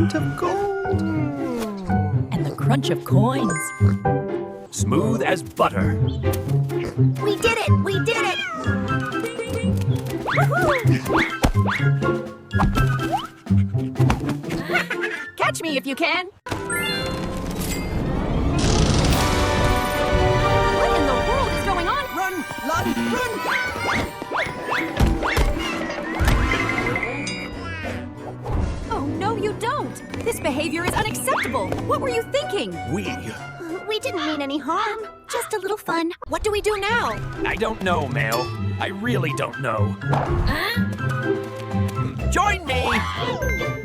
glint of gold. And the crunch of coins. Smooth as butter. We did it! We did it! Catch me if you can. What in the world is going on? Run, Lon, run! Oh, no, you don't. This behavior is unacceptable. What were you thinking? We. We didn't mean any harm. Just a little fun. What do we do now? I don't know, Mel. I really don't know. Join me!